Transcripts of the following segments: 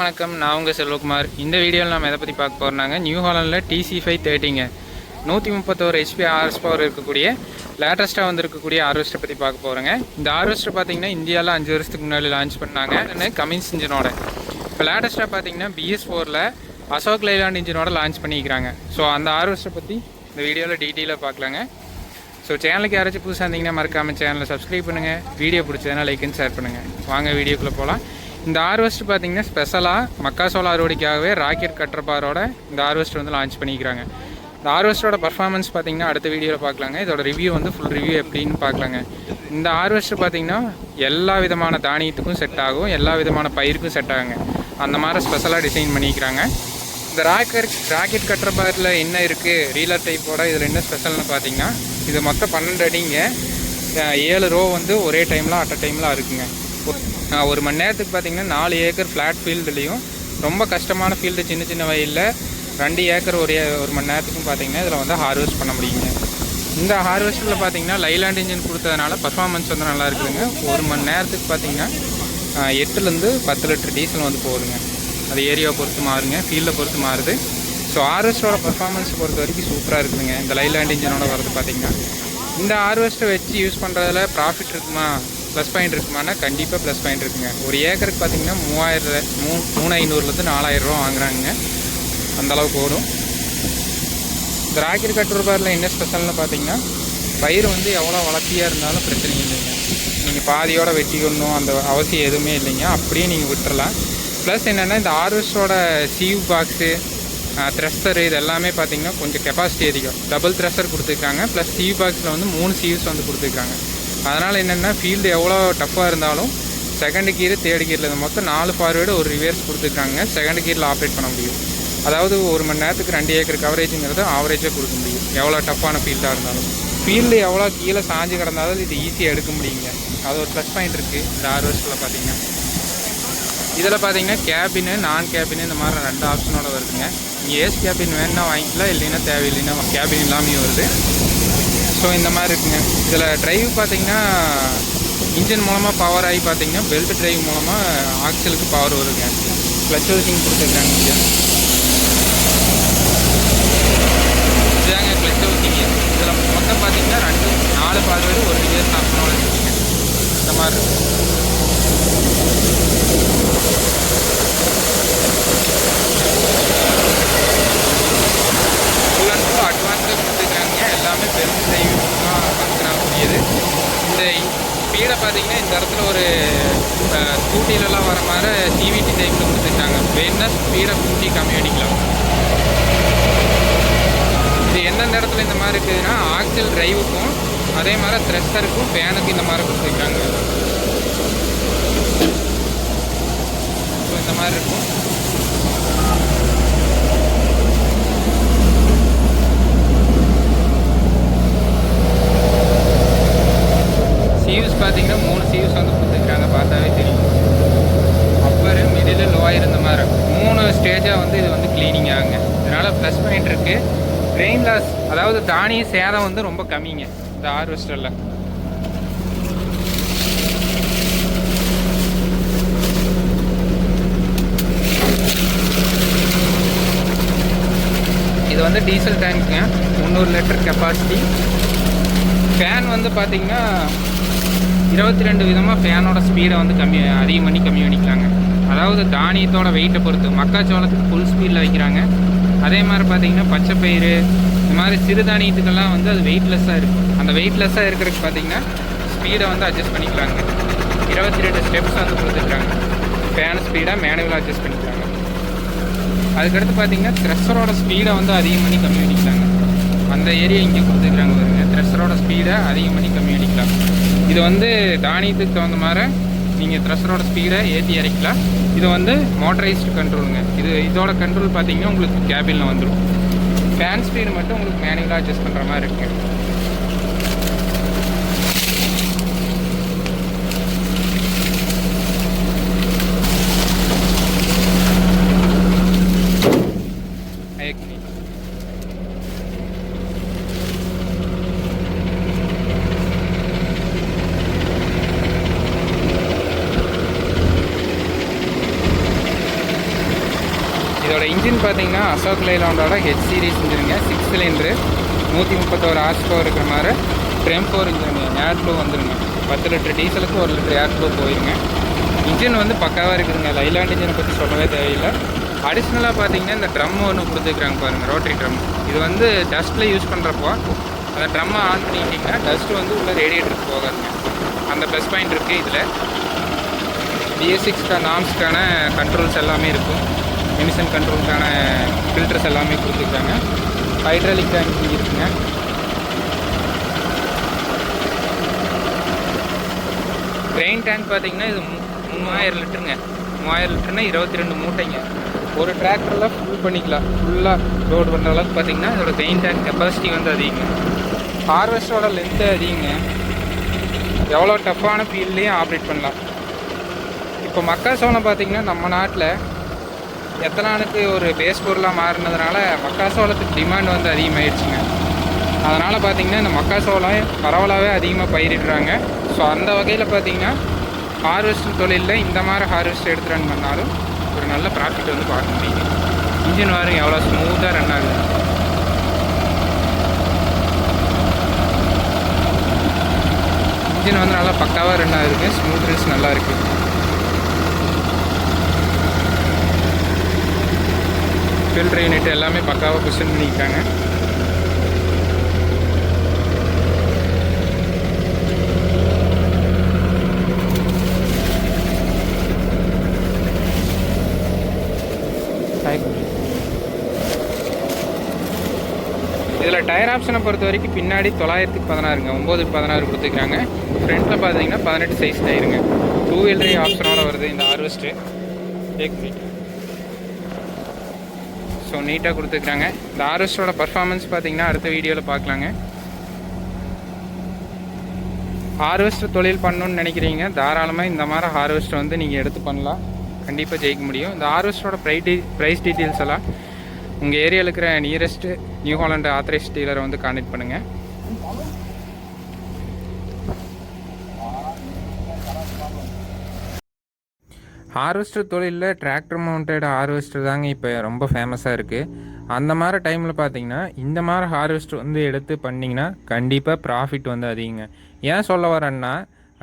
வணக்கம். நான் உங்கள் செல்வகுமார். இந்த வீடியோவில் நம்ம எதை பற்றி பார்க்க போகிறோம்னாங்க, நியூ ஹாலண்டில் TC530ங்க 131 HP RS பவர் இருக்கக்கூடிய லேட்டஸ்ட்டாக வந்திருக்கக்கூடிய ஹார்வெஸ்ட்டை பற்றி பார்க்க போகிறோங்க. இந்த ஹார்வெஸ்ட்டர் பார்த்தீங்கன்னா இந்தியாவில் 5 வருஷத்துக்கு முன்னாடி லான்ச் பண்ணாங்க கமின்ஸ் இன்ஜினோட. இப்போ லேட்டஸ்ட்டாக பார்த்தீங்கன்னா BS4ல் அசோக் லைலாண்ட் இன்ஜினோட லான்ச் பண்ணிக்கிறாங்க. ஸோ அந்த ஹார்வெஸ்ட்டை பற்றி இந்த வீடியோவில் டீட்டெயிலாக பார்க்கலாங்க. ஸோ சேனலுக்கு யாராச்சும் புதுசாக இருந்தீங்கன்னா மறக்காமல் சேனலை சப்ஸ்கிரைப் பண்ணுங்கள். வீடியோ பிடிச்சதுன்னா லைக் அண்ட் ஷேர் பண்ணுங்கள். வாங்க வீடியோக்குள்ளே போகலாம். இந்த ஹார்வெஸ்ட் பார்த்தீங்கன்னா ஸ்பெஷலாக மக்காசோள அறுவடைக்காகவே ராக்கெட் கட்டர் பாரோட இந்த ஹார்வெஸ்ட் வந்து லான்ச் பண்ணிக்கிறாங்க. இந்த ஹார்வெஸ்ட்டோட பர்ஃபார்மன்ஸ் பார்த்தீங்கன்னா அடுத்த வீடியோவில் பார்க்கலாங்க. இதோட ரிவ்யூ வந்து ஃபுல் ரிவ்யூ எப்படின்னு பார்க்கலாங்க. இந்த ஹார்வெஸ்ட் பார்த்தீங்கன்னா எல்லா விதமான தானியத்துக்கும் செட் ஆகும், எல்லா விதமான பயிருக்கும் செட் ஆகுங்க. அந்த மாதிரி ஸ்பெஷலாக டிசைன் பண்ணிக்கிறாங்க. இந்த ராக்கெட் கட்டர் பாரில் என்ன இருக்குது ரீலர் டைப்போட இதில் என்ன ஸ்பெஷல்னு பார்த்தீங்கன்னா, இது மொத்தம் 12 அடிங்க, 7 ரோ வந்து ஒரே டைமில் அட் அ டைமில் இருக்குங்க. ஒரு மணி நேரத்துக்கு பார்த்தீங்கன்னா 4 ஏக்கர் ஃப்ளாட் ஃபீல்டுலேயும், ரொம்ப கஷ்டமான ஃபீல்டு சின்ன சின்ன வயலில் 2 ஏக்கர் ஒரு மணி நேரத்துக்கும் பார்த்தீங்கன்னா இதில் வந்து ஹார்வெஸ்ட் பண்ண முடியுங்க. இந்த ஹார்வெஸ்ட்டில் பார்த்தீங்கன்னா லைலாண்ட் இன்ஜின் கொடுத்ததுனால பர்ஃபார்மன்ஸ் வந்து நல்லா இருக்குதுங்க. ஒரு மணி நேரத்துக்கு பார்த்தீங்கன்னா 8லேருந்து 10 லிட்டர் டீசல் வந்து போகுதுங்க. அது ஏரியாவை பொறுத்து மாறுங்க, ஃபீல்டை பொறுத்து மாறுது. ஸோ ஹார்வெஸ்ட்டோட பர்ஃபார்மன்ஸ் பொறுத்த வரைக்கும் சூப்பராக இருக்குதுங்க. இந்த லைலாண்ட் இன்ஜினோட வரது பார்த்தீங்கன்னா இந்த ஹார்வெஸ்ட்டை வச்சு யூஸ் பண்ணுறதுல ப்ராஃபிட் இருக்குமா, ப்ளஸ் பாயிண்ட் இருக்குமானா கண்டிப்பாக ப்ளஸ் பாயிண்ட் இருக்குங்க. ஒரு ஏக்கருக்கு பார்த்தீங்கன்னா 3500லேருந்து 4000 ரூபா வாங்குறாங்க. அந்தளவுக்கு ஓடும். இந்த ராக்கெட் கட்டர் பாரில் என்ன ஸ்பெஷல்னு பார்த்தீங்கன்னா, பயிர் வந்து எவ்வளோ வளர்த்தியாக இருந்தாலும் பிரச்சனை இல்லைங்க. நீங்கள் பாதியோட வெட்டிக்கணும் அந்த அவசியம் எதுவுமே இல்லைங்க. அப்படியே நீங்கள் விட்டுறலாம். ப்ளஸ் என்னென்னா, இந்த ஹார்வெஸ்ட்டோட சீவ் பாக்ஸு, த்ரெஷர் இது எல்லாமே பார்த்தீங்கன்னா கொஞ்சம் கெப்பாசிட்டி அதிகம். டபுள் த்ரெஷர் கொடுத்துருக்காங்க. ப்ளஸ் சீவ் பாக்ஸில் வந்து 3 சீவ்ஸ் வந்து கொடுத்துருக்காங்க. அதனால் என்னென்னா, ஃபீல்டு எவ்வளோ டஃப்பாக இருந்தாலும் செகண்ட் கீர் தேர்ட் கீரில் மொத்தம் 4 ஃபார்வேர்டு ஒரு ரிவர்ஸ் கொடுத்துருக்காங்க. செகண்ட் கீரில் ஆப்ரேட் பண்ண முடியும். அதாவது ஒரு மணி நேரத்துக்கு 2 ஏக்கர் கவரேஜுங்கிறது ஆவரேஜாக கொடுக்க முடியும், எவ்வளோ டஃப்பான ஃபீல்டாக இருந்தாலும். ஃபீல்டு எவ்வளோ கீழே சாஞ்சு கிடந்தாலும் இது ஈஸியாக எடுக்க முடியுங்க. அது ஒரு ப்ளஸ் பாயிண்ட் இருக்குது இந்த ஹார்வெஸ்ட்டில் பார்த்தீங்கன்னா. இதில் பார்த்தீங்கன்னா கேபின், நான் கேபின் இந்த மாதிரி 2 ஆப்ஷனோட வருதுங்க. நீங்கள் ஏசி கேபின் வேணுன்னா வாங்கிக்கலாம், இல்லைன்னா தேவையில்லைன்னா கேபின் இல்லாமல் வருது. ஸோ இந்த மாதிரி இருக்குங்க. இதில் ட்ரைவ் பார்த்தீங்கன்னா இன்ஜின் மூலமாக பவர் ஆகி பார்த்தீங்கன்னா பெல்ட் ட்ரைவ் மூலமாக ஆக்சலுக்கு பவர் வருங்க. கிளச் ஹவுசிங் கொடுத்துருக்காங்க. இதுதாங்க கிளச் ஹவுசிங். இதில் மொத்தம் பார்த்தீங்கன்னா 4 ஃபார்வேர்டு ஒரு ரிவர்ஸ் ஆப்ஷனோட இருக்குங்க. இந்த மாதிரி இருக்கும். அட்வான்ஸாக கொடுத்துருக்காங்க. எல்லாமே பெரும் டிரைவாக பார்க்கக்கூடியது. இந்த ஸ்பீடை பார்த்தீங்கன்னா இந்த இடத்துல ஒரு ஸ்கூட்டிலலாம் வர மாதிரி CVT டைப்பில் கொடுத்துருக்காங்க. வேணுன்னா ஸ்பீடை கூட்டி கம்மி அடிக்கலாம். இது எந்தெந்த இடத்துல இந்த மாதிரி இருக்குதுன்னா, ஆக்சல் டிரைவுக்கும் அதே மாதிரி த்ரெஷருக்கும் ஃபேனுக்கு இந்த மாதிரி கொடுத்துருக்காங்க. ஸோ இந்த மாதிரி இருக்கும். சீவ்ஸ் பார்த்தீங்கன்னா 3 சீவ்ஸ் வந்து கொடுத்துருக்காங்க. பார்த்தாவே தெரியும். அப்பர், மிடில், லோயர் இந்த மாதிரி 3 ஸ்டேஜாக வந்து இது வந்து க்ளீனிங் ஆகுங்க. இதனால் ப்ளஸ் பாயிண்ட் இருக்குது. ரெயின் லாஸ், அதாவது தானிய சேதம் வந்து ரொம்ப கம்மிங்க இந்த ஹார்வெஸ்டரில். இது வந்து டீசல் டேங்க்குங்க, 300 லிட்டர் கெப்பாசிட்டி. ஃபேன் வந்து பார்த்திங்கன்னா 22 விதமாக ஃபேனோட ஸ்பீடை வந்து அதிகம் பண்ணி கம்மி பண்ணிக்கலாங்க. அதாவது தானியத்தோட வெயிட்டை பொறுத்து. மக்காச்சோளத்துக்கு ஃபுல் ஸ்பீடில் வைக்கிறாங்க. அதே மாதிரி பார்த்திங்கன்னா பச்சைப்பயிறு இந்த மாதிரி சிறுதானியத்துக்கெல்லாம் வந்து அது வெயிட்லெஸ்ஸாக இருக்கும். அந்த வெயிட்லெஸ்ஸாக இருக்கிறதுக்கு பார்த்திங்கன்னா ஸ்பீடை வந்து அட்ஜஸ்ட் பண்ணிக்கலாங்க. 22 ஸ்டெப்ஸ் வந்து கொடுத்துருக்காங்க. ஃபேன் ஸ்பீடாக மேனுவலாக அட்ஜஸ்ட் பண்ணிக்கிறாங்க. அதுக்கடுத்து பார்த்திங்கன்னா த்ரெஷரோட ஸ்பீடை வந்து அதிகம் பண்ணி கம்மி பண்ணிக்கலாங்க. அந்த ஏரியா இங்கே கொடுத்துருக்குறாங்க பாருங்க. த்ரெஷரோட ஸ்பீடை அதிகம் பண்ணி கம்மி பண்ணிக்கலாம். இது வந்து தானியத்துக்கு தகுந்த மாதிரி நீங்கள் த்ரெஷரோட ஸ்பீடை ஏற்றி இறக்கலாம். இது வந்து மோட்டரைஸ்டு கண்ட்ரோலுங்க. இதோட கண்ட்ரோல் பார்த்தீங்கன்னா உங்களுக்கு கேபினில் வந்துடும். ஃபேன் ஸ்பீடு மட்டும் உங்களுக்கு மேனுவலாக அட்ஜஸ்ட் பண்ணுற மாதிரி இருக்குங்க. பார்த்தீங்கன்னா அசோக் லைலாண்டோட ஹெச் சீரிஸ் இன்ஜினுங்க, 6 சிலிண்டரு, 131 ஹார்ஸ் பவர் இருக்கிற மாதிரி ட்ரெம் 4 இன்ஜினுங்க. ஏர் ஃப்ளோ வந்துருங்க. 10 லிட்டர் டீசலுக்கு 1 லிட்டர் ஏர் ஃப்ளோ போயிருங்க. இன்ஜின் வந்து பக்காவாக இருக்குதுங்க. லைலாண்ட் இன்ஜினை பற்றி சொல்லவே தேவையில்லை. அடிஷ்னலாக பார்த்தீங்கன்னா இந்த ட்ரம் ஒன்று கொடுத்துருக்குறாங்க பாருங்கள், ரோட்டரி ட்ரம். இது வந்து டஸ்ட்டில் யூஸ் பண்ணுறப்போ அந்த ட்ரம்மை ஆன் பண்ணிக்கிட்டிங்கன்னா டஸ்ட்டு வந்து உள்ள ரேடியேட்டருக்கு போகாதுங்க. அந்த ப்ளஸ் பாயிண்ட் இருக்குது. இதில் BS6 நாம்ஸ்க்கான கண்ட்ரோல்ஸ் எல்லாமே இருக்கும். எமிஷன் கண்ட்ரோலுக்கான ஃபில்டர்ஸ் எல்லாமே கொடுத்துருக்காங்க. ஹைட்ராலிக் டேங்க் இருக்குங்க. ட்ரெயின் டேங்க் பார்த்தீங்கன்னா இது 3000 லிட்டருங்க. 3000 லிட்டர்னா 22 மூட்டைங்க. ஒரு டிராக்டரில் ஃபுல் பண்ணிக்கலாம். ஃபுல்லாக லோடு பண்ணுற அளவுக்கு பார்த்தீங்கன்னா இதோட ட்ரெயின் டேங்க் கெப்பாசிட்டி வந்து அதிகங்க. ஹார்வெஸ்டரோட லென்த்து அதிகங்க. எவ்வளோ டஃப்பான ஃபீல்ட்லேயும் ஆப்ரேட் பண்ணலாம். இப்போ மக்காசோளம் பார்த்திங்கன்னா நம்ம நாட்டில் எத்தனானுக்கு ஒரு பேஸ் பொருளாக மாறினதுனால மக்காசோளத்துக்கு டிமாண்ட் வந்து அதிகமாகிடுச்சுங்க. அதனால் பார்த்திங்கன்னா இந்த மக்காசோளம் பரவலாகவே அதிகமாக பயிரிடுறாங்க. ஸோ அந்த வகையில் பார்த்திங்கன்னா ஹார்வெஸ்டர் தொழிலில் இந்த மாதிரி ஹார்வெஸ்டர் எடுத்து ரன் பண்ணாலும் ஒரு நல்ல ப்ராஃபிட் வந்து பார்க்க முடியுங்க. இன்ஜின் வாருங்க எவ்வளோ ஸ்மூத்தாக ரன் ஆகுது. இன்ஜின் வந்து நல்லா பக்காவாக ரன் ஆகுதுங்க. ஸ்மூத்னஸ் நல்லா இருக்குது. ஃபில்டர் யூனிட் எல்லாமே பக்காவாக பொசிஷன் பண்ணியிருக்காங்க. இதில் டயர் ஆப்ஷனை பொறுத்த வரைக்கும் பின்னாடி 916ங்க, 916 கொடுத்துருக்காங்க. ஃப்ரண்ட்டில் பார்த்தீங்கன்னா 18 சைஸ் டயருங்க. 2 வீல் டிரைவ் ஆப்ஷனோட வருது இந்த ஹார்வெஸ்ட்டு. ஸோ நீட்டாக கொடுத்துருக்காங்க. இந்த ஹார்வெஸ்டரோட பர்ஃபார்மன்ஸ் பார்த்தீங்கன்னா அடுத்த வீடியோவில் பார்க்கலாங்க. ஹார்வெஸ்டர் தொழில் பண்ணணுன்னு நினைக்கிறீங்க, தாராளமாக இந்த மாதிரி ஹார்வெஸ்டர் வந்து நீங்கள் எடுத்து பண்ணலாம். கண்டிப்பாக ஜெயிக்க முடியும். இந்த ஹார்வெஸ்டரோட ப்ரைஸ் டீட்டெயில்ஸ் எல்லாம் உங்கள் ஏரியாவில் இருக்கிற நியரஸ்ட்டு நியூ ஹாலண்ட் ஆத்தரைஸ்ட் டீலரை வந்து கான்டெக்ட் பண்ணுங்கள். ஹார்வெஸ்டர் தொழிலில் டிராக்டர் மவுண்டட் ஹார்வெஸ்டர் தாங்க இப்போ ரொம்ப ஃபேமஸாக இருக்குது. அந்த மாதிரி டைமில் பார்த்தீங்கன்னா இந்த மாதிரி ஹார்வெஸ்டர் வந்து எடுத்து பண்ணிங்கன்னா கண்டிப்பாக ப்ராஃபிட் வந்து அதிகங்க. ஏன் சொல்ல வரேன்னா,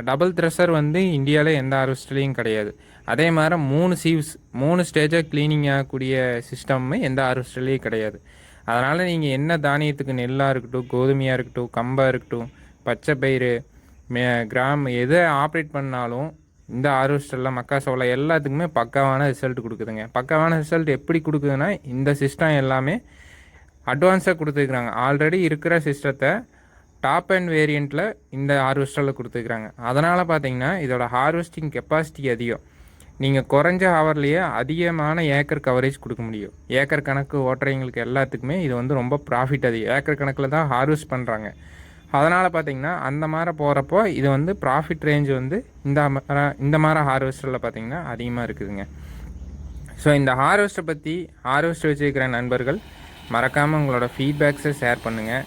டபுள் த்ரெஷர் வந்து இந்தியாவில் எந்த ஹார்வெஸ்டர்லேயும் கிடையாது. அதே மாதிரி 3 சீவ்ஸ் 3 ஸ்டேஜாக க்ளீனிங் ஆகக்கூடிய சிஸ்டம்மே எந்த ஹார்வெஸ்டர்லேயும் கிடையாது. அதனால் நீங்கள் என்ன தானியத்துக்கு நெல்லாக இருக்கட்டும், கோதுமையாக இருக்கட்டும், கம்பாக இருக்கட்டும், பச்சை பயிறு, கிராம் எதை ஆப்ரேட் பண்ணாலும் இந்த ஹார்வெஸ்டரில் மக்காசோளம் எல்லாத்துக்குமே பக்காவான ரிசல்ட் கொடுக்குதுங்க. பக்காவான ரிசல்ட் எப்படி கொடுக்குதுன்னா, இந்த சிஸ்டம் எல்லாமே அட்வான்ஸாக கொடுத்துருக்குறாங்க. ஆல்ரெடி இருக்கிற சிஸ்டத்தை டாப் அண்ட் வேரியண்ட்டில் இந்த ஹார்வெஸ்டரில் கொடுத்துருக்குறாங்க. அதனால் பார்த்தீங்கன்னா இதோட ஹார்வெஸ்டிங் கெப்பாசிட்டி அதிகம். நீங்கள் குறைஞ்ச ஹவர்லேயே அதிகமான ஏக்கர் கவரேஜ் கொடுக்க முடியும். ஏக்கர் கணக்கு ஓட்டுறவங்களுக்கு எல்லாத்துக்குமே இது வந்து ரொம்ப ப்ராஃபிட் அதிகம். ஏக்கர் கணக்கில் தான் ஹார்வெஸ்ட் பண்ணுறாங்க. அதனால் பார்த்திங்கன்னா அந்த மாதிரி போகிறப்போ இது வந்து ப்ராஃபிட் ரேஞ்ச் வந்து இந்த மாதிரி ஹார்வெஸ்டரில் பார்த்திங்கன்னா அதிகமாக இருக்குதுங்க. ஸோ இந்த ஹார்வெஸ்டர் வச்சுருக்கிற நண்பர்கள் மறக்காமல் உங்களோட ஃபீட்பேக்ஸை ஷேர் பண்ணுங்கள்.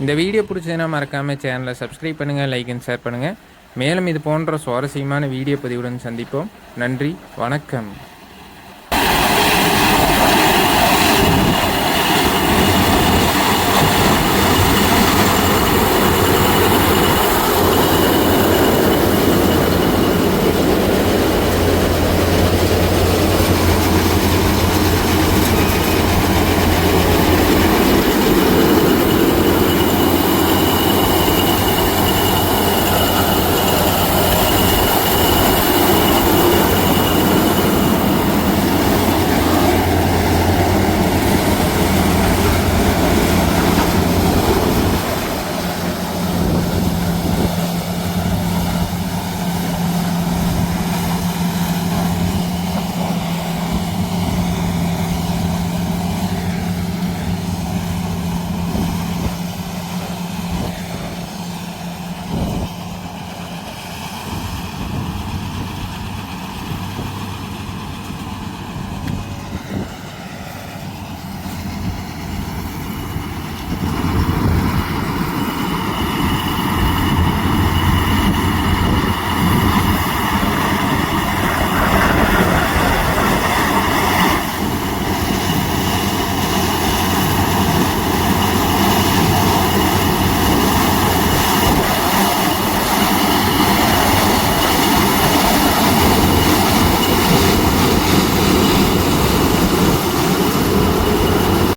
இந்த வீடியோ பிடிச்சதுன்னா மறக்காமல் சேனலை சப்ஸ்கிரைப் பண்ணுங்கள், லைக் அண்ட் ஷேர் பண்ணுங்கள். மேலும் இது போன்ற சுவாரஸ்யமான வீடியோ பதிவுடன் சந்திப்போம். நன்றி, வணக்கம்.